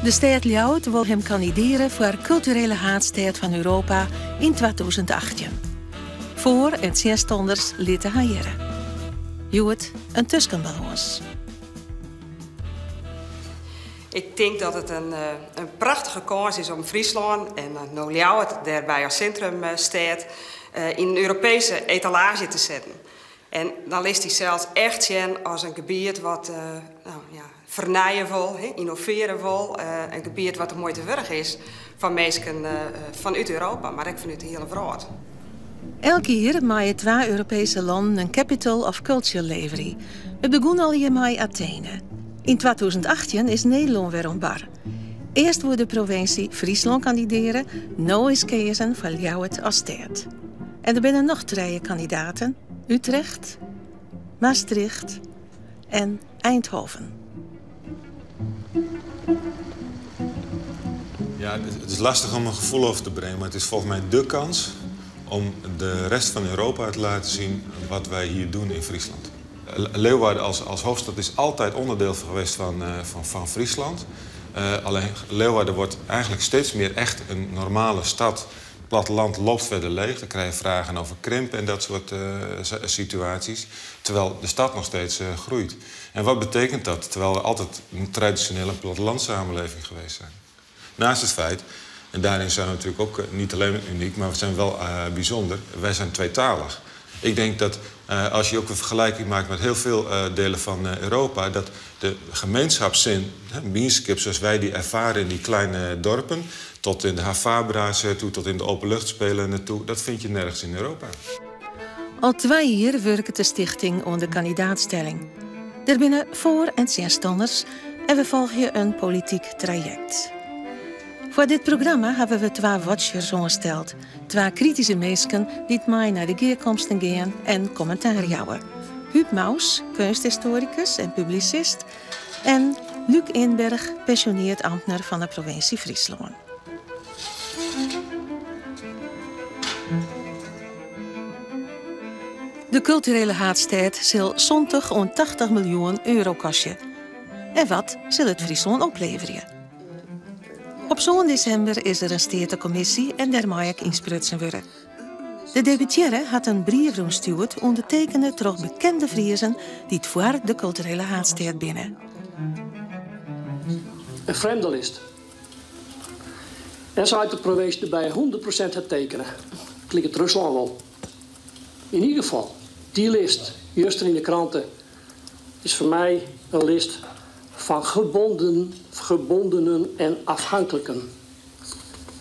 De stad Ljouwert wil hem kandideren voor culturele haardstad van Europa in 2018. Voor en zesstonders lieten haar jaren. Joet een tussenbalans. Ik denk dat het een prachtige kans is om Friesland en nou Ljouwert daarbij als centrum staat in een Europese etalage te zetten. En dan is die zelfs echt zien als een gebied wat vernijen wil, innoveren wil. Een gebied wat de moeite waard is van mensen vanuit Europa, maar ik vanuit de hele wereld. Elk jaar maaien 2 Europese landen een Capital of Culture leveren. Het begon al hier met Athene. In 2018 is Nederland weer onbar. Eerst wordt de provincie Friesland kandideren, nu is kiezen voor Ljouwert als stad. En er zijn nog 3 kandidaten: Utrecht, Maastricht en Eindhoven. Ja, het is lastig om een gevoel over te brengen, maar het is volgens mij dé kans om de rest van Europa te laten zien wat wij hier doen in Friesland. Leeuwarden als hoofdstad is altijd onderdeel geweest van Friesland. Alleen Leeuwarden wordt eigenlijk steeds meer echt een normale stad. Het platteland loopt verder leeg. Dan krijg je vragen over krimp en dat soort situaties. Terwijl de stad nog steeds groeit. En wat betekent dat? Terwijl we altijd een traditionele plattelandssamenleving geweest zijn. Naast het feit, en daarin zijn we natuurlijk ook niet alleen uniek, maar we zijn wel bijzonder. Wij zijn tweetalig. Ik denk dat als je ook een vergelijking maakt met heel veel delen van Europa, dat de gemeenschapszin, Bienskip zoals wij die ervaren in die kleine dorpen, tot in de Havabra's toe, tot in de openluchtspelen naartoe, dat vind je nergens in Europa. Al 2 jaar werkt de stichting onder kandidaatstelling. Er binnen voor- en zesstanders en we volgen een politiek traject. Voor dit programma hebben we 2 watchers ongesteld. 2 kritische mensen die mij naar de geerkomsten gaan en commentaar jouwen. Huub Maus, kunsthistoricus en publicist. En Luc Inberg, pensioneerd ambtenaar van de provincie Friesland. De culturele haardstad zal zondag om 80 miljoen euro kosten. En wat zal het Friesland opleveren? Op zo'n december is er een stedencommissie en daar mag ik insprutsen worden. De deputière had een brief gestuurd ondertekende door bekende Friezen die het voor de culturele haardstad binnen. Een vreemdelist. En zou de provincie erbij 100% het tekenen. Klik het Rusland wel. In ieder geval, die list, juist in de kranten, is voor mij een list van gebondenen en afhankelijken.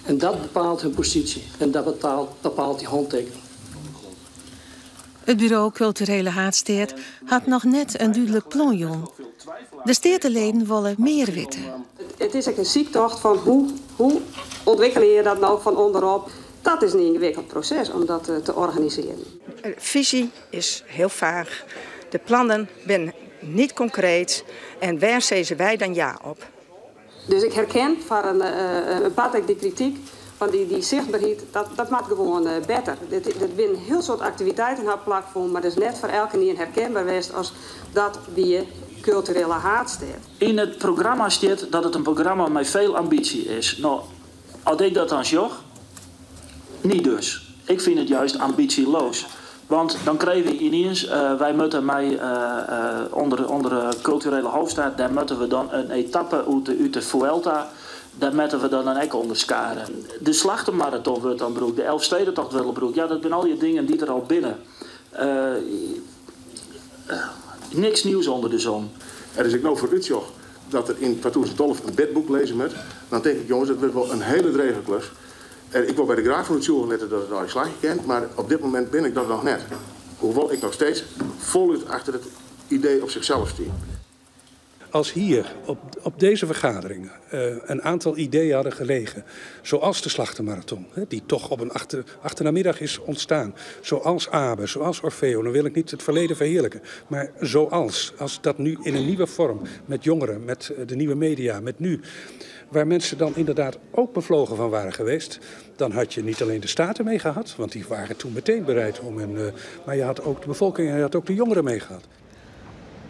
En dat bepaalt hun positie. En dat bepaalt die handtekening. Het bureau Culturele Haardstad had nog net een duidelijk plan. De stedenleden willen meer weten. Het is ook een ziektocht van hoe ontwikkel je dat nou van onderop. Dat is een ingewikkeld proces om dat te organiseren. De visie is heel vaag. De plannen zijn niet concreet. En waar zezen wij dan ja op? Dus ik herken van een paar die kritiek van die zichtbaarheid, dat maakt gewoon beter. Er zijn heel soort activiteiten op platform, maar dat is net voor elke niet herkenbaar geweest als dat die culturele haardstad. In het programma staat dat het een programma met veel ambitie is. Nou, als ik dat dan zag, niet dus. Ik vind het juist ambitieloos. Want dan kregen we ineens, wij moeten onder de culturele hoofdstad, daar moeten we dan een etappe uit de Vuelta, daar moeten we dan een ek onderskaren. De slachtenmarathon wordt dan broek, de Elfstedentocht Willebroek, ja dat zijn al die dingen die er al binnen. Niks nieuws onder de zon. Er is ik nou voor Utjoch dat er in 2012 een bedboek lezen met. Dan denk ik jongens, dat wordt wel een hele drege klus. Ik wil bij de graag van het zoeken letten dat het al een slagje kent, maar op dit moment ben ik dat nog net. Hoewel ik nog steeds voluit achter het idee op zichzelf sta. Als hier op deze vergadering een aantal ideeën hadden gelegen, zoals de Slachtenmarathon, die toch op een achternamiddag is ontstaan, zoals Abe, zoals Orfeo, dan wil ik niet het verleden verheerlijken, maar als dat nu in een nieuwe vorm, met jongeren, met de nieuwe media, met nu, waar mensen dan inderdaad ook bevlogen van waren geweest, dan had je niet alleen de Staten mee gehad, want die waren toen meteen bereid om, maar je had ook de bevolking en je had ook de jongeren mee gehad.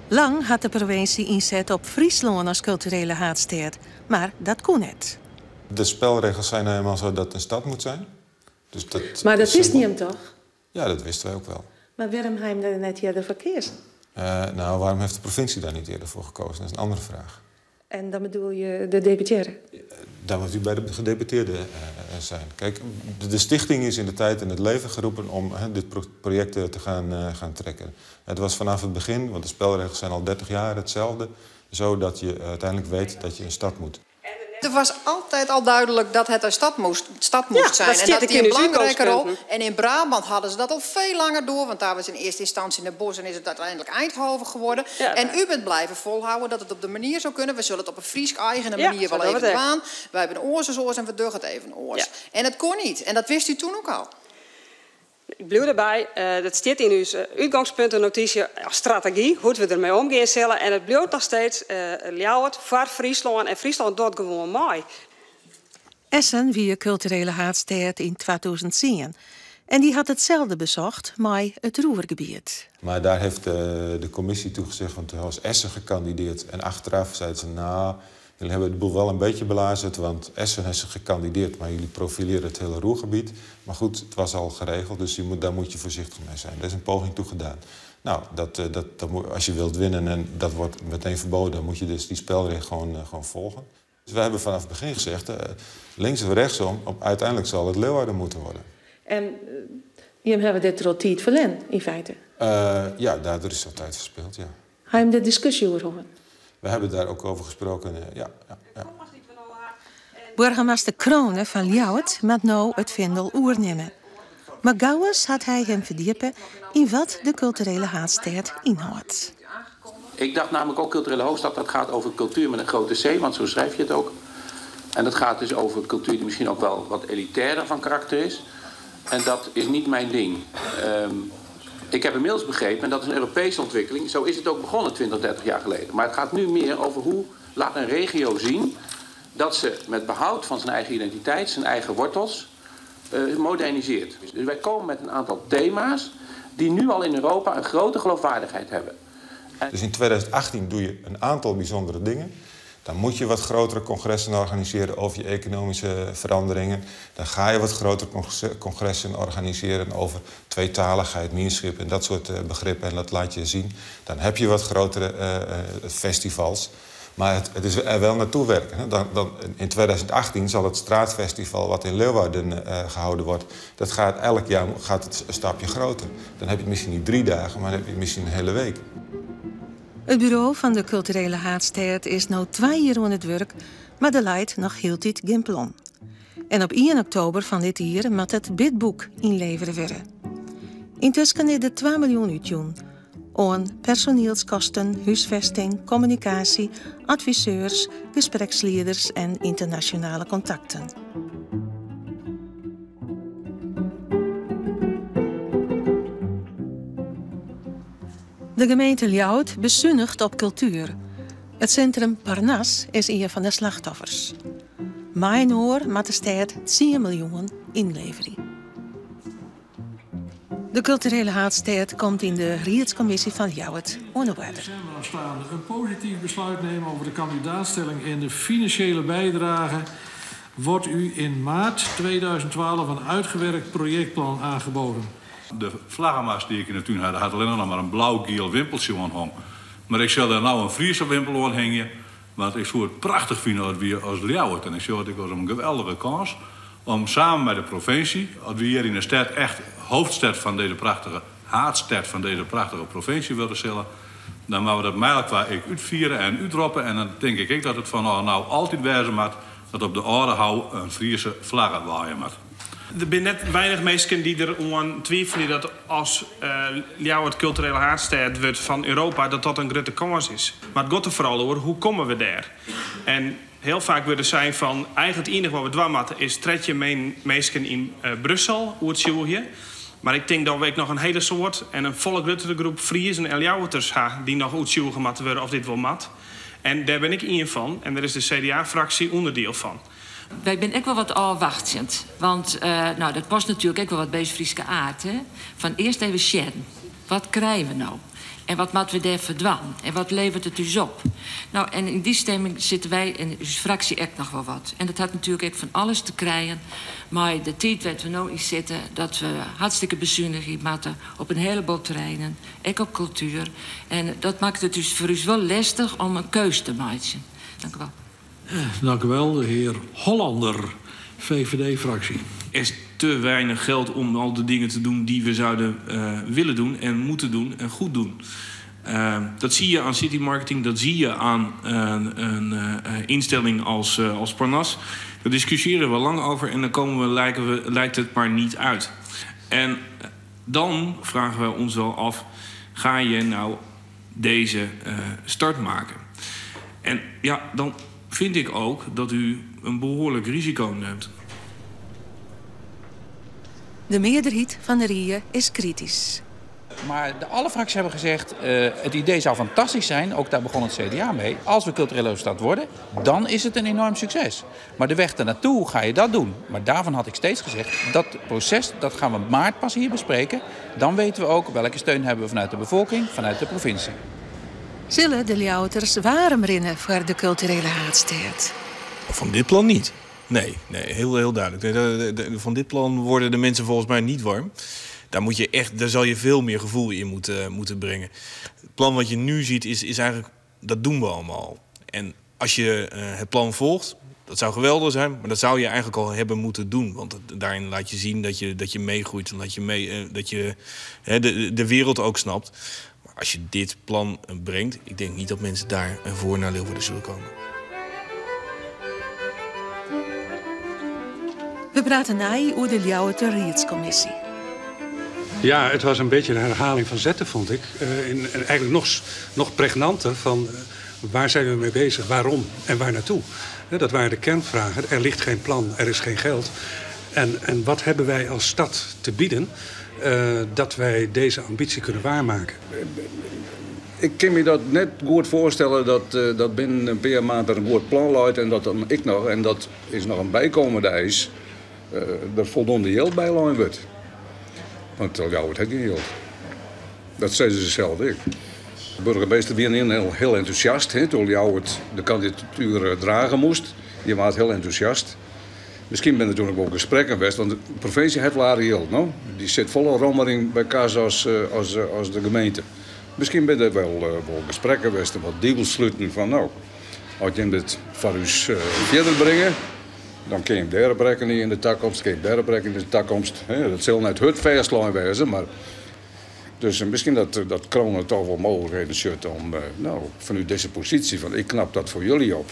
Lang had de provincie inzet op Friesland als culturele haardstad, maar dat kon niet. De spelregels zijn helemaal zo dat het een stad moet zijn. Dus Maar dat wist niet hem toch? Ja, dat wisten wij ook wel. Maar waarom hij hem er net eerder voor gekozen? Nou, waarom heeft de provincie daar niet eerder voor gekozen? Dat is een andere vraag. En dan bedoel je de deputeren? Dan moet u bij de gedeputeerden zijn. Kijk, de stichting is in de tijd in het leven geroepen om dit project te gaan trekken. Het was vanaf het begin, want de spelregels zijn al 30 jaar hetzelfde, zodat je uiteindelijk weet dat je een stad moet. Er was altijd al duidelijk dat het een stad moest zijn. Dat en dat die een belangrijke rol. uitgangspunten. En in Brabant hadden ze dat al veel langer door. Want daar was in eerste instantie in de bos en is het uiteindelijk Eindhoven geworden. Ja. En u bent blijven volhouden dat het op de manier zou kunnen. We zullen het op een Friesk-eigene Ja, manier zo wel doen even we het. doen. Wij hebben een oorsesoors en we duggen het even een oors. Ja. En het kon niet. En dat wist u toen ook al. Ik blijf erbij, dat staat in uw uitgangspuntennotitie als strategie, hoe we ermee omgaan zullen. En het blijft nog steeds Ljouwert voor Friesland en Friesland doet gewoon mooi. Essen wie culturele haardstad in 2010. En die had hetzelfde bezocht, maar het Ruhrgebied. Maar daar heeft de commissie toegezegd, want er was Essen gekandideerd. En achteraf zeiden ze, nou, jullie hebben het boel wel een beetje belazerd, want Essen heeft gekandideerd, maar jullie profileren het hele Ruhrgebied. Maar goed, het was al geregeld, dus daar moet je voorzichtig mee zijn. Er is een poging toe gedaan. Nou, als je wilt winnen en dat wordt meteen verboden, dan moet je dus die spelregel gewoon volgen. Dus wij hebben vanaf het begin gezegd, links of rechtsom, uiteindelijk zal het Leeuwarden moeten worden. En je hebben dit rotiet verlen, in feite. Ja, daardoor is wat tijd verspeeld, ja. Ga je hem de discussie over horen? We hebben daar ook over gesproken, ja. Burgemeester Kronen van Ljouwert moet nou het Vendel oernemen. Maar gauwens had hij hem verdiepen in wat de culturele haardstad inhoudt. Ik dacht namelijk ook culturele hoofdstad, dat gaat over cultuur met een grote C, want zo schrijf je het ook. En dat gaat dus over cultuur die misschien ook wel wat elitairder van karakter is. En dat is niet mijn ding. Ik heb inmiddels begrepen, en dat is een Europese ontwikkeling, zo is het ook begonnen 20, 30 jaar geleden. Maar het gaat nu meer over hoe laat een regio zien dat ze met behoud van zijn eigen identiteit, zijn eigen wortels, moderniseert. Dus wij komen met een aantal thema's die nu al in Europa een grote geloofwaardigheid hebben. Dus in 2018 doe je een aantal bijzondere dingen. Dan moet je wat grotere congressen organiseren over je economische veranderingen. Dan ga je wat grotere congressen organiseren over tweetaligheid, meerschip en dat soort begrippen. En dat laat je zien. Dan heb je wat grotere festivals. Maar het is er wel naartoe werken. Hè. In 2018 zal het straatfestival wat in Leeuwarden gehouden wordt, dat gaat elk jaar het een stapje groter. Dan heb je misschien niet 3 dagen, maar dan heb je misschien een hele week. Het bureau van de culturele haardstad is nu 2 jaar aan het werk, maar de leidt nog heel tijd geen plan. En op 1 oktober van dit jaar moet het bidboek inleveren worden. Intussen is er 2 miljoen uitgegaan aan personeelskosten, huisvesting, communicatie, adviseurs, gespreksleiders en internationale contacten. De gemeente Ljouwert bezuinigt op cultuur. Het centrum Parnas is een van de slachtoffers. Mijn hoor moet de stad 10 miljoen inleveren. De culturele haardstad komt in de Raadscommissie van Ljouwert onder water. Een positief besluit nemen over de kandidaatstelling en de financiële bijdrage wordt u in maart 2012 een uitgewerkt projectplan aangeboden. De vlaggenmast die ik in de tuin had alleen nog maar een blauw-geel wimpeltje aan hong. Maar ik zal daar nou een Friese wimpel aan hangen, want ik zou het prachtig vinden als we als Ljouwert. En ik zie het als een geweldige kans om samen met de provincie, als we hier in de stad echt hoofdstad van deze prachtige, haardstad van deze prachtige provincie willen stellen, dan moeten we dat mijl qua ik uitvieren en uitroppen. En dan denk ik dat het van nou altijd wijzen moet dat op de orde hou een Friese vlaggen waaien moet. Er zijn net weinig mensen die er aan twijfelen dat als Ljouwert culturele haardstad wordt van Europa, dat een grote kans is. Maar het gaat er vooral over, hoe komen we daar? En heel vaak wordt er zijn van, eigenlijk het enige wat we dwammen is tretje mensen in Brussel, hoe het je. Maar ik denk dat we ook nog een hele soort en een volle grotere groep Friesen en Ljouwerters hebben die nog uitzoeken moeten worden of dit wel mat. En daar ben ik één van en daar is de CDA-fractie onderdeel van. Wij zijn ook wel wat afwachtend. Want dat past natuurlijk ook wel wat bij Friese aard. Hè? Van eerst even chatten. Wat krijgen we nou? En wat moeten we daar verdwan? En wat levert het dus op? Nou, en in die stemming zitten wij in de fractie echt nog wel wat. En dat had natuurlijk ook van alles te krijgen. Maar de tijd waar we nu in zitten, dat we hartstikke bezuinigen moeten op een heleboel terreinen. Ook op cultuur. En dat maakt het dus voor ons wel lastig om een keuze te maken. Dank u wel. Dank u wel, de heer Hollander, VVD-fractie. Er is te weinig geld om al de dingen te doen die we zouden willen doen en moeten doen en goed doen. Dat zie je aan city marketing, dat zie je aan een instelling als Parnas. Daar discussiëren we lang over en dan lijkt het maar niet uit. En dan vragen we ons wel af, ga je nou deze start maken? En ja, dan vind ik ook dat u een behoorlijk risico neemt. De meerderheid van de RIE is kritisch. Maar alle fracties hebben gezegd, het idee zou fantastisch zijn, ook daar begon het CDA mee. Als we culturele hoofdstad worden, dan is het een enorm succes. Maar de weg ernaartoe ga je dat doen. Maar daarvan had ik steeds gezegd, dat proces, dat gaan we maart pas hier bespreken. Dan weten we ook welke steun hebben we vanuit de bevolking, vanuit de provincie. Zullen de Ljouters warm rennen voor de culturele haardstad? Van dit plan niet. Nee, heel duidelijk. Van dit plan worden de mensen volgens mij niet warm. Daar zal je veel meer gevoel in moeten brengen. Het plan wat je nu ziet is eigenlijk, dat doen we allemaal. En als je het plan volgt, dat zou geweldig zijn, maar dat zou je eigenlijk al hebben moeten doen. Want daarin laat je zien dat je meegroeit en dat je de wereld ook snapt. Maar als je dit plan brengt, ik denk niet dat mensen daarvoor naar Leeuwarden zullen komen. We praten na over de Ljouwerter Raadscommissie. Ja, het was een beetje een herhaling van zetten, vond ik. En eigenlijk nog pregnanter van waar zijn we mee bezig, waarom en waar naartoe. Dat waren de kernvragen. Er ligt geen plan, er is geen geld. En wat hebben wij als stad te bieden dat wij deze ambitie kunnen waarmaken? Ik kan me dat net goed voorstellen dat binnen een paar maanden een goed plan luidt en dat dan ik nog, en dat is nog een bijkomende eis, er voldoende geld bij lijn wordt. Want het heeft geen geld. Dat zeiden ze zelf ook. De burgemeester was heel enthousiast toen Ljouwert de kandidatuur dragen moest. Die was heel enthousiast. Misschien ben er toen ook wel gesprekken geweest, want de provincie heeft later geld. No? Die zit volle rommering bij kaas als de gemeente. Misschien ben er wel gesprekken geweest, wat deals sluiten van nou, als je dit voor u verder brengen, dan kun je hem daar brengen in de toekomst, kun je hem daar brengen in de toekomst. Dat zal net het verslaan wezen, maar dus misschien dat Kronen toch wel mogelijkheden zit om vanuit deze positie van ik knap dat voor jullie op.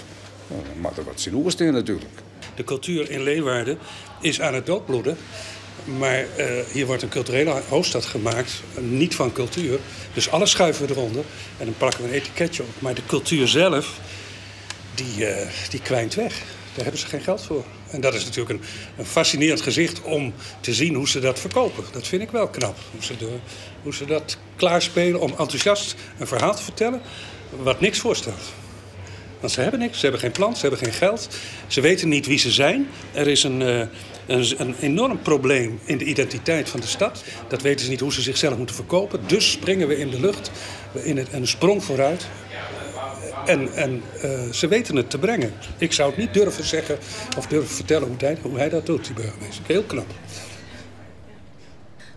Dan mag er wat zien overstaan natuurlijk. De cultuur in Leeuwarden is aan het doodbloeden. Maar hier wordt een culturele hoofdstad gemaakt, niet van cultuur. Dus alles schuiven we eronder en dan plakken we een etiketje op. Maar de cultuur zelf, die kwijnt weg. Daar hebben ze geen geld voor. En dat is natuurlijk een fascinerend gezicht om te zien hoe ze dat verkopen. Dat vind ik wel knap. Hoe ze dat klaarspelen om enthousiast een verhaal te vertellen wat niks voorstelt. Want ze hebben niks, ze hebben geen plan, ze hebben geen geld. Ze weten niet wie ze zijn. Er is een enorm probleem in de identiteit van de stad. Dat weten ze niet hoe ze zichzelf moeten verkopen. Dus springen we in de lucht, in een sprong vooruit. En ze weten het te brengen. Ik zou het niet durven zeggen of durven vertellen hoe hij dat doet, die burgemeester. Heel knap.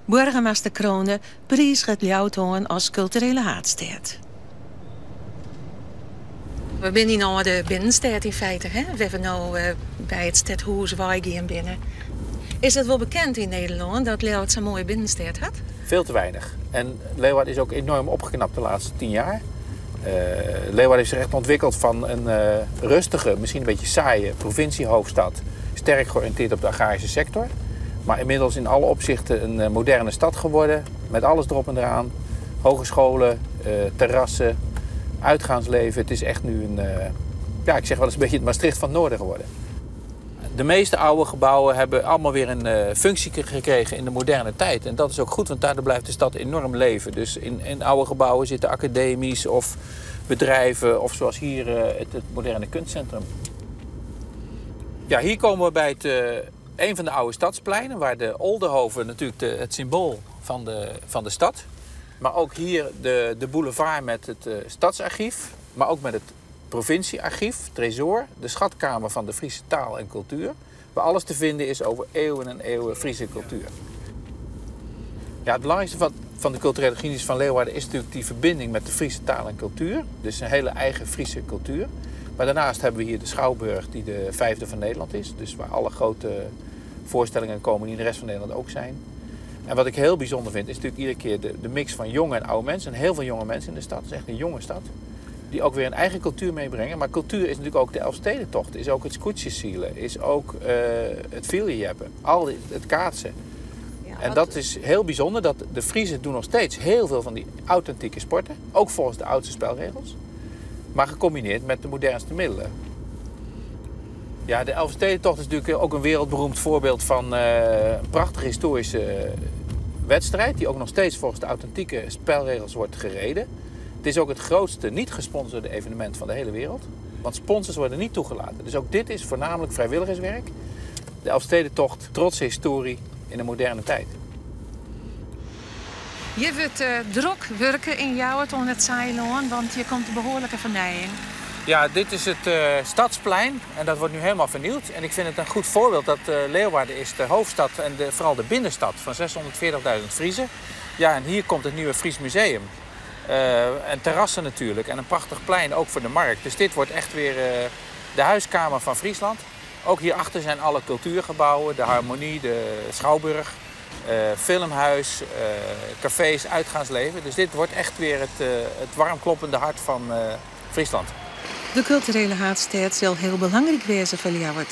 Burgemeester Kronen prijst het Ljouwert als culturele haardstad. We zijn hier nou de binnenstad in feite. Hè? We hebben nu bij het stadhuis gaan binnen. Is het wel bekend in Nederland dat Leeuwarden zo'n mooie binnenstad had? Veel te weinig. En Leeuwarden is ook enorm opgeknapt de laatste 10 jaar. Leeuwarden is zich echt ontwikkeld van een rustige, misschien een beetje saaie provinciehoofdstad. Sterk georiënteerd op de agrarische sector. Maar inmiddels in alle opzichten een moderne stad geworden. Met alles erop en eraan. Hogescholen, terrassen, uitgaansleven. Het is echt nu ik zeg wel eens een beetje het Maastricht van het Noorden geworden. De meeste oude gebouwen hebben allemaal weer een functie gekregen in de moderne tijd. En dat is ook goed, want daardoor blijft de stad enorm leven. Dus in oude gebouwen zitten academies of bedrijven of zoals hier het moderne kunstcentrum. Ja, hier komen we bij een van de oude stadspleinen, waar de Oldenhoven natuurlijk het symbool van de stad. Maar ook hier de boulevard met het stadsarchief. Maar ook met het provinciearchief, Tresor. De schatkamer van de Friese taal en cultuur. Waar alles te vinden is over eeuwen en eeuwen Friese cultuur. Ja, het belangrijkste van de culturele geschiedenis van Leeuwarden is natuurlijk die verbinding met de Friese taal en cultuur. Dus een hele eigen Friese cultuur. Maar daarnaast hebben we hier de Schouwburg die de 5e van Nederland is. Dus waar alle grote voorstellingen komen die in de rest van Nederland ook zijn. En wat ik heel bijzonder vind is natuurlijk iedere keer de mix van jonge en oude mensen. En heel veel jonge mensen in de stad. Het is echt een jonge stad. Die ook weer een eigen cultuur meebrengen. Maar cultuur is natuurlijk ook de Elfstedentocht. Is ook het scootjeszeilen. Is ook het filiejeppen. Het kaatsen. En dat is heel bijzonder. Dat de Friezen doen nog steeds heel veel van die authentieke sporten. Ook volgens de oudste spelregels. Maar gecombineerd met de modernste middelen. Ja, de Elfstedentocht is natuurlijk ook een wereldberoemd voorbeeld van een prachtige historische wedstrijd. Die ook nog steeds volgens de authentieke spelregels wordt gereden. Het is ook het grootste niet gesponsorde evenement van de hele wereld. Want sponsors worden niet toegelaten. Dus ook dit is voornamelijk vrijwilligerswerk. De Elfstedentocht, trotse historie in de moderne tijd. Je wordt druk werken in jouw on het Zeiloon, want je komt een behoorlijke vernijing. Ja, dit is het Stadsplein en dat wordt nu helemaal vernieuwd. En ik vind het een goed voorbeeld dat Leeuwarden is de hoofdstad en vooral de binnenstad van 640.000 Friezen. Ja, en hier komt het nieuwe Fries Museum. En terrassen natuurlijk en een prachtig plein ook voor de markt. Dus dit wordt echt weer de huiskamer van Friesland. Ook hierachter zijn alle cultuurgebouwen, de Harmonie, de Schouwburg, filmhuis, cafés, uitgaansleven. Dus dit wordt echt weer het warmkloppende hart van Friesland. De culturele haardstad zal heel belangrijk wezen voor Leeuwarden.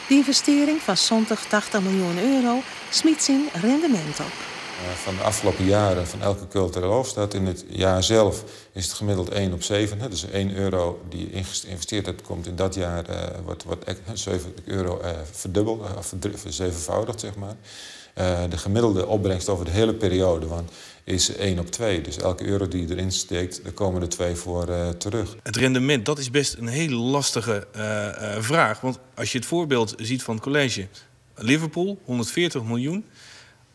De investering van 80 miljoen euro smiet zijn rendement op. Van de afgelopen jaren van elke culturele hoofdstad in het jaar zelf is het gemiddeld 1 op 7. Dus 1 euro die geïnvesteerd hebt, komt in dat jaar wordt 7 euro verdubbeld, verzevenvoudigd, zeg maar. De gemiddelde opbrengst over de hele periode is 1 op 2. Dus elke euro die je erin steekt, daar komen er 2 voor terug. Het rendement, dat is best een hele lastige vraag. Want als je het voorbeeld ziet van het college, Liverpool, 140 miljoen.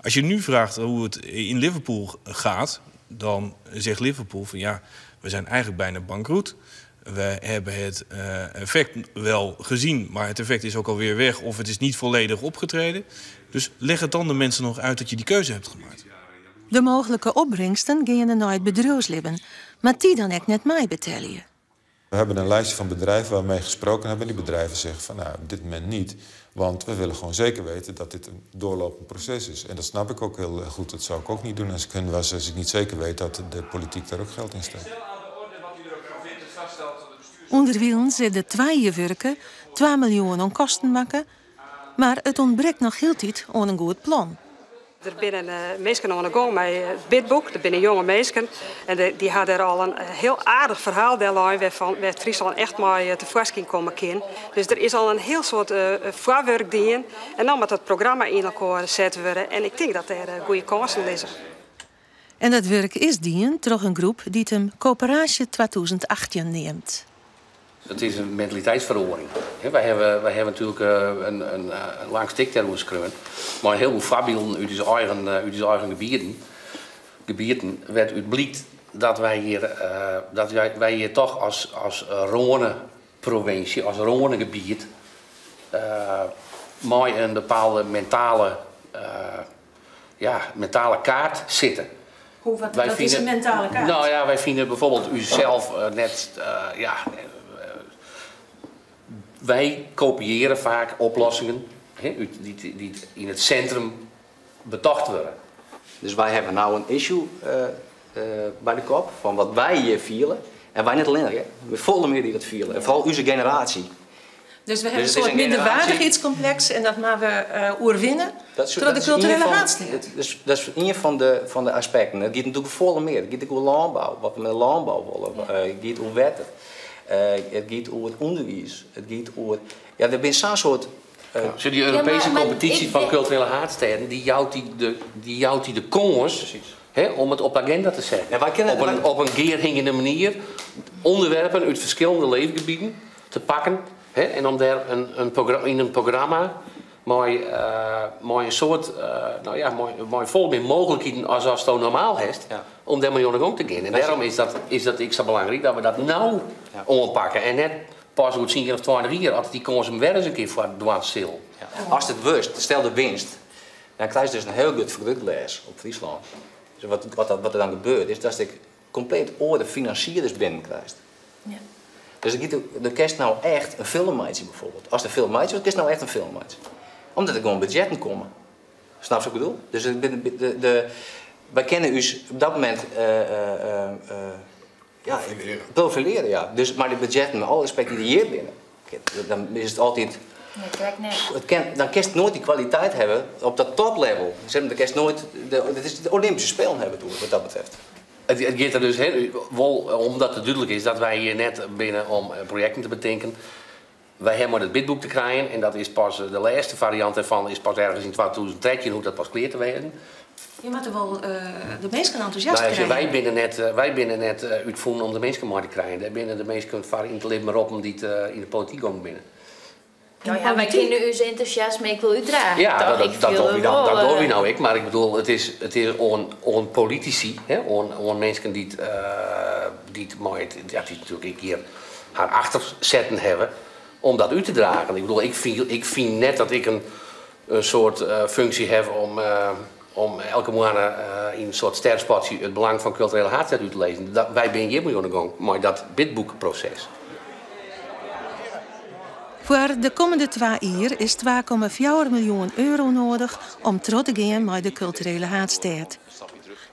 Als je nu vraagt hoe het in Liverpool gaat, dan zegt Liverpool van ja, we zijn eigenlijk bijna bankroet. We hebben het effect wel gezien, maar het effect is ook alweer weg of het is niet volledig opgetreden. Dus leg het dan de mensen nog uit dat je die keuze hebt gemaakt. De mogelijke opbrengsten gaan naar het bedrijfsleven, maar die dan ook net mij betalen. We hebben een lijstje van bedrijven waar we mee gesproken hebben. En die bedrijven zeggen van nou, op dit moment niet. Want we willen gewoon zeker weten dat dit een doorlopend proces is. En dat snap ik ook heel goed. Dat zou ik ook niet doen als ik niet zeker weet dat de politiek daar ook geld in steekt. Onderwijl zitten 2 werken, 2 miljoen aan kosten maken. Maar het ontbreekt nog heel tijd aan een goed plan. Er binnen mensen aan de gang met het bidboek, er binnen jonge mensen. En die hadden er al een heel aardig verhaal waarvan Friesland echt maar te voorschijn komen kan. Dus er is al een heel soort voorwerk die. En dan moet het programma in elkaar zetten worden. En ik denk dat er goede kansen liggen. En dat werk is dien door een groep die het Coöperatie 2018 neemt. Het is een mentaliteitsverandering. Wij hebben natuurlijk een lang stuk daarover geschreven. Maar heel veel voorbeelden uit onze eigen gebieden werd blijkt dat wij hier toch als Rhône-provincie, als Rhône-gebied, met een bepaalde mentale kaart zitten. Wat is een mentale kaart? Nou ja, wij vinden bijvoorbeeld uzelf wij kopiëren vaak oplossingen die in het centrum bedacht worden. Dus wij hebben nou een issue bij de kop van wat wij hier vielen. En wij niet alleen, we volle meer die dat vielen. En vooral onze generatie. Dus we hebben een soort minderwaardigheidscomplex en dat maar we oerwinnen door de culturele haardstad. Dat is een van de aspecten. Het gaat natuurlijk volle meer. Het gaat over landbouw, wat we met landbouw willen. Het gaat over wetten. Het gaat over het onderwijs. Het gaat over... Ja, er zijn zo'n soort... Die Europese competitie van culturele haardsteden, die jouwt die de kans om het op de agenda te zetten. Ja, op een geerhingende manier onderwerpen uit verschillende leefgebieden te pakken. En om daar in een programma met een soort, vol meer mogelijkheden als het normaal is, om daar miljoenen gang te gaan. En daarom is dat ik zo belangrijk dat we dat nou aanpakken. En net pas goed 10 of 20 jaar, als die kans hem weer eens een keer voor de stil. Ja. Als het worst, stel de winst, dan krijg je dus een heel goed vergrootglas op Friesland. Dus wat er dan gebeurt, is dat je compleet orde financierders binnenkrijgt. Ja. Dus er kiest nou echt een filmmaatje bijvoorbeeld. Als er filmmaatje wordt, kiest nou echt een filmmaatje. Omdat er gewoon budgetten komen. Snap je wat ik bedoel? Dus wij kennen u op dat moment profileren, ja. Dus, maar de budgetten, met alle respect die hier binnen, dan is het altijd. Dan kun je nooit die kwaliteit hebben op dat toplevel. Dan kun je nooit de Olympische Spelen hebben toen, wat dat betreft. Het gaat er dus wel omdat het duidelijk is dat wij hier net binnen om projecten te bedenken. Wij hebben het bidboek te krijgen en dat is pas de laatste variant ervan is pas ergens in 2013 hoe dat pas klaar te werden. Je moet er wel de mensen enthousiast krijgen. Wij binnen net uitvoeren om de mensen maar te krijgen. Daar binnen de mensen varen in te leven maar op om die in de politiek komen binnen. Nou ja, wij kennen uw enthousiasme, ik wil u dragen. Ja, dat doen we nou ik. Maar ik bedoel, het is on politici, on mensen die natuurlijk hier haar achterzetten hebben om dat uit te dragen. Ik bedoel, ik vind net dat ik een soort functie heb om elke maand in een soort sterrenspatje het belang van culturele haardheid uit te lezen. Wij zijn hier miljoenen gang, maar dat bidboekproces. Voor de komende 2 jaar is 2,4 miljoen euro nodig om terug te gaan met de culturele haardstad.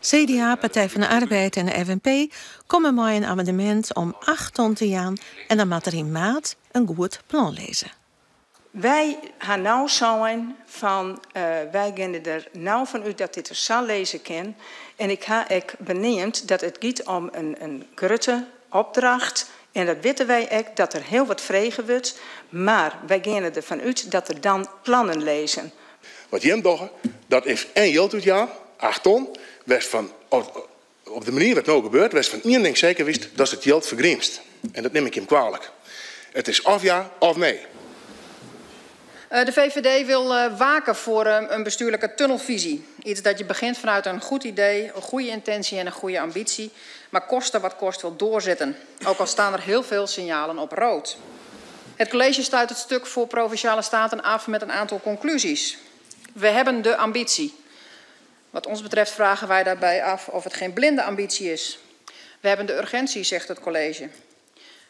CDA, Partij van de Arbeid en de FNP komen met een amendement om 8 ton te gaan en dan moet er in maart een goed plan lezen. Wij gaan nou zijn van, wij gaan er nou van uit dat dit er zal lezen kan. En ik benieuwd dat het gaat om een grote opdracht. En dat weten wij ook, dat er heel wat vregen wordt. Maar wij gaan ervan uit dat er dan plannen lezen. Wat Jem doggen, dat is 1 geld uit jaar, 8 ton. West van, op de manier wat nou gebeurt, west van 1 ding zeker wist, dat is het geld vergrimst. En dat neem ik hem kwalijk. Het is of ja of nee. De VVD wil waken voor een bestuurlijke tunnelvisie. Iets dat je begint vanuit een goed idee, een goede intentie en een goede ambitie. Maar kosten wat kost wil doorzetten. Ook al staan er heel veel signalen op rood. Het college sluit het stuk voor Provinciale Staten af met een aantal conclusies. We hebben de ambitie. Wat ons betreft vragen wij daarbij af of het geen blinde ambitie is. We hebben de urgentie, zegt het college.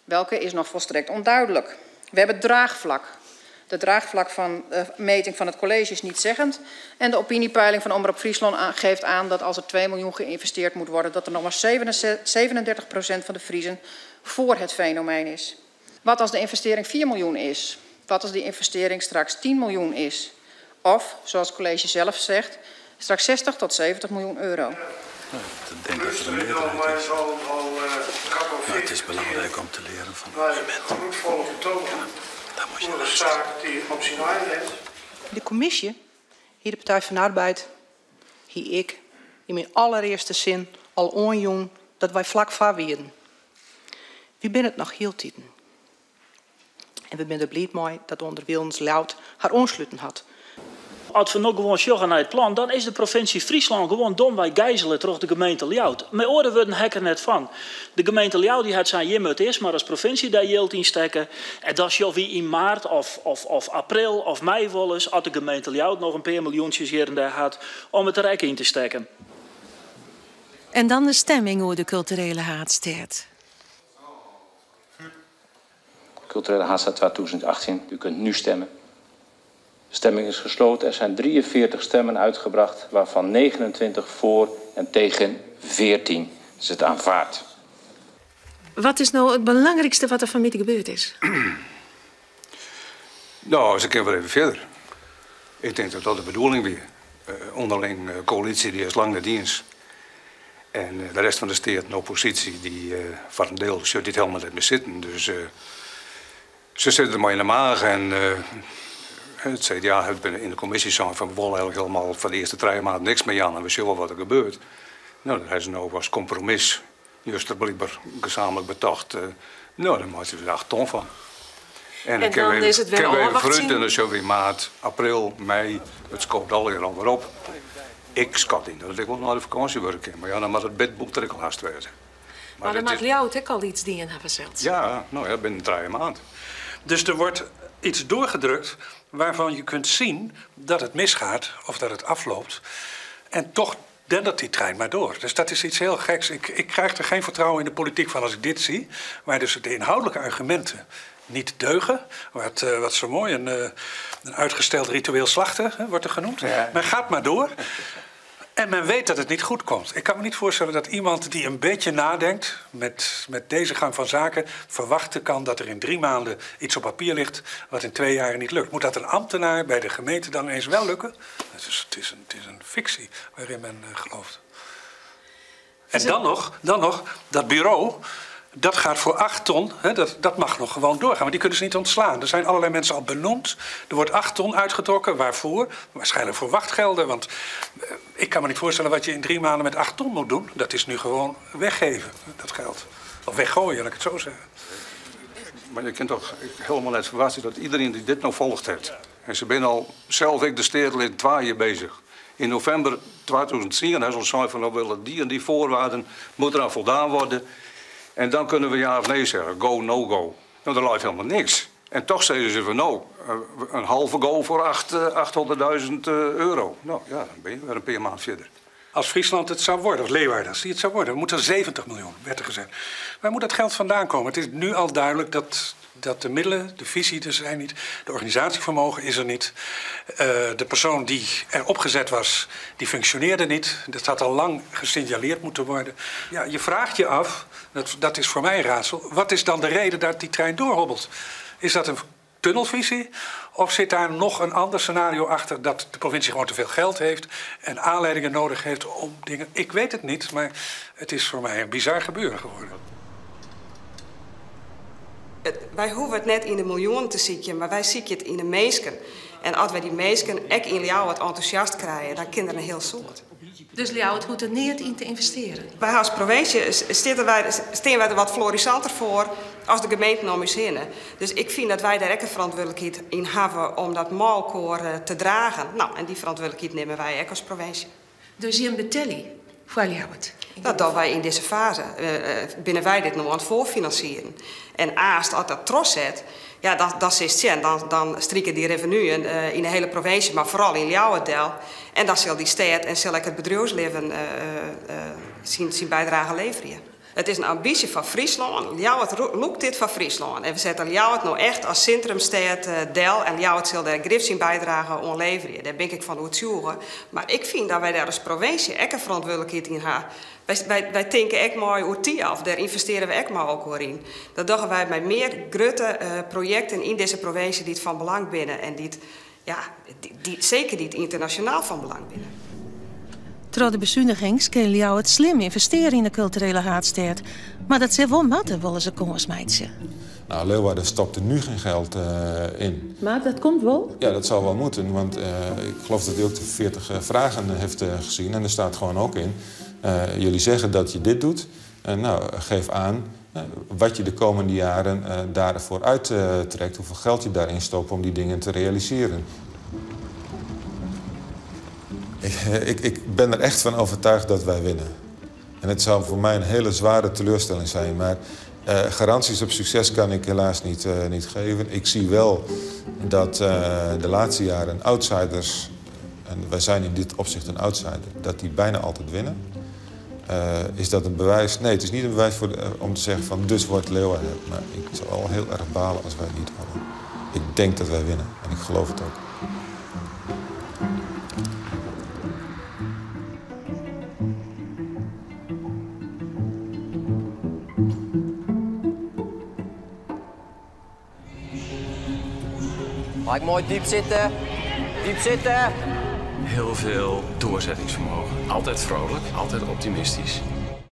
Welke is nog volstrekt onduidelijk. We hebben het draagvlak. De draagvlak van de meting van het college is niet zeggend. En de opiniepeiling van Omroep Friesland geeft aan dat als er 2 miljoen geïnvesteerd moet worden, dat er nog maar 37% van de Friezen voor het fenomeen is. Wat als de investering 4 miljoen is? Wat als die investering straks 10 miljoen is? Of, zoals het college zelf zegt, straks 60 tot 70 miljoen euro. Ik denk dat er een meerderheid is. Maar het is belangrijk om te leren van het moment. Daar moet je luisteren. De commissie, hier de Partij van de Arbeid, hier ik, in mijn allereerste zin al onjong dat wij vlak voor werden. We zijn het nog heel tijden. En we zijn er blij mee dat onder Wilens Lout haar aansluiten had. Als we nog gewoon sjoggen naar het plan, dan is de provincie Friesland gewoon dom bij gijzelen terug de gemeente Ljout. Met oren worden hekken net van. De gemeente Ljout die had zijn jimmer het is, maar als provincie daar geld in steken. En dat is wie in maart of april of mei wel eens, als de gemeente Ljout nog een paar miljoentjes hier en daar had om het rek in te steken. En dan de stemming over de culturele haardstad. Culturele haardstad 2018, u kunt nu stemmen. De stemming is gesloten. Er zijn 43 stemmen uitgebracht, waarvan 29 voor en tegen 14. Dus het aanvaardt. Wat is nou het belangrijkste wat er vanmiddag gebeurd is? Nou, ze kunnen wel even verder. Ik denk dat dat de bedoeling weer. Onderling coalitie die is lang de dienst. En de rest van de stad een oppositie die voor een deel zit dit helemaal niet meer zitten. Dus ze zitten er maar in de maag en het CDA heeft in de commissie gezegd van we willen eigenlijk helemaal van de eerste 3 maanden niks meer aan en we zien wel wat er gebeurt. Nou, dat hebben ze nou als compromis, juist er blijkbaar gezamenlijk betocht. Nou, daar maken we er 8 ton van. En dan is het weer vooruit en dan zullen we in maart, april, mei, het koopt alweer op. Ik schat in dat ik wel naar de vakantie werken. Maar ja, dan moet het bedboek er al haast wezen. Maar dan mag jou ook al iets dingen hebben zelfs. Ja, nou ja, binnen 3 maanden. Dus er wordt iets doorgedrukt waarvan je kunt zien dat het misgaat of dat het afloopt. En toch dendert die trein maar door. Dus dat is iets heel geks. Ik krijg er geen vertrouwen in de politiek van als ik dit zie. Waar dus de inhoudelijke argumenten niet deugen. Wat zo mooi, een uitgesteld ritueel slachten wordt er genoemd. Ja. Men gaat maar door. En men weet dat het niet goed komt. Ik kan me niet voorstellen dat iemand die een beetje nadenkt met deze gang van zaken verwachten kan dat er in 3 maanden iets op papier ligt wat in 2 jaar niet lukt. Moet dat een ambtenaar bij de gemeente dan eens wel lukken? Dus het is een fictie waarin men gelooft. En dan nog, dat bureau, dat gaat voor 8 ton, hè, dat mag nog gewoon doorgaan. Want die kunnen ze niet ontslaan. Er zijn allerlei mensen al benoemd. Er wordt 8 ton uitgetrokken. Waarvoor? Waarschijnlijk voor wachtgelden. Want ik kan me niet voorstellen wat je in 3 maanden met 8 ton moet doen. Dat is nu gewoon weggeven, dat geld. Of weggooien, laat ik het zo zeggen. Maar je kunt toch helemaal net verwachten dat iedereen die dit nog volgt heeft. En ze zijn al zelf, ik de stedelid 2 jaar bezig. In november 2010 hij zal zeggen van, nou willen die en die voorwaarden moeten aan voldaan worden. En dan kunnen we ja of nee zeggen, go, no go. Nou, daar lijkt helemaal niks. En toch zeggen ze van, nou, een halve go voor 800.000 euro. Nou ja, dan ben je weer een paar maanden verder. Als Friesland het zou worden, of Leeuwarden, als die het zou worden, dan moet er 70 miljoen, werd er gezegd. Waar moet dat geld vandaan komen? Het is nu al duidelijk dat de middelen, de visie er zijn niet, de organisatievermogen is er niet. De persoon die er opgezet was, die functioneerde niet. Dat had al lang gesignaleerd moeten worden. Ja, je vraagt je af, dat is voor mij een raadsel, wat is dan de reden dat die trein doorhobbelt? Is dat een tunnelvisie? Of zit daar nog een ander scenario achter dat de provincie gewoon te veel geld heeft en aanleidingen nodig heeft om dingen... Ik weet het niet, maar het is voor mij een bizar gebeuren geworden. Wij hoeven het net in de miljoenen te zieken, maar wij zieken het in de meesken. En als wij die meesken ook in jou wat enthousiast krijgen, dan kinderen een heel soort. Dus jou het hoeft er niet in te investeren? Wij als provincie staan wij er wat florissanter voor als de gemeente om ons heen. Dus ik vind dat wij daar ook een verantwoordelijkheid in hebben om dat maalkoor te dragen. Nou, en die verantwoordelijkheid nemen wij ook als provincie. Dus je betelli voor jou het? Dat doen wij in deze fase. Binnen wij dit nog aan het voorfinancieren. En als dat tros zet, ja, dat is het. Dan strikken die revenuen in de hele provincie, maar vooral in jouw deel. En dan zal die stad en zal ik het bedrijfsleven zijn bijdrage leveren. Het is een ambitie van Friesland. Ljouwert loekt dit van Friesland. En we zetten Ljouwert nou echt als centrumstad deel. En Ljouwert zal daar grif zijn bijdrage aan leveren. Daar ben ik van overtuigd. Maar ik vind dat wij daar als provincie ook een verantwoordelijkheid in hebben. Wij denken echt mooi over die af. Daar investeren we echt maar ook weer in. Dat doen wij met meer grote projecten in deze provincie die het van belang binnen. En zeker die het internationaal van belang binnen. Door de bezuiniging kan Ljouwert slim investeren in de culturele haardstad. Maar dat zit wel matten, willen ze kans meidje. Nou, Leeuwarden stopt er nu geen geld in. Maar dat komt wel? Ja, dat zal wel moeten. Want ik geloof dat u ook de 40 vragen heeft gezien. En er staat gewoon ook in. Jullie zeggen dat je dit doet. Nou, geef aan wat je de komende jaren daarvoor uittrekt. Hoeveel geld je daarin stopt om die dingen te realiseren. Ik ben er echt van overtuigd dat wij winnen. En het zou voor mij een hele zware teleurstelling zijn. Maar garanties op succes kan ik helaas niet geven. Ik zie wel dat de laatste jaren outsiders... en wij zijn in dit opzicht een outsider... dat die bijna altijd winnen. Is dat een bewijs? Nee, het is niet een bewijs om te zeggen van... dus wordt Leeuwarden. Maar ik zou al heel erg balen als wij het niet hadden. Ik denk dat wij winnen. En ik geloof het ook. Maak mooi diep zitten. Diep zitten. Heel veel doorzettingsvermogen. Altijd vrolijk, altijd optimistisch.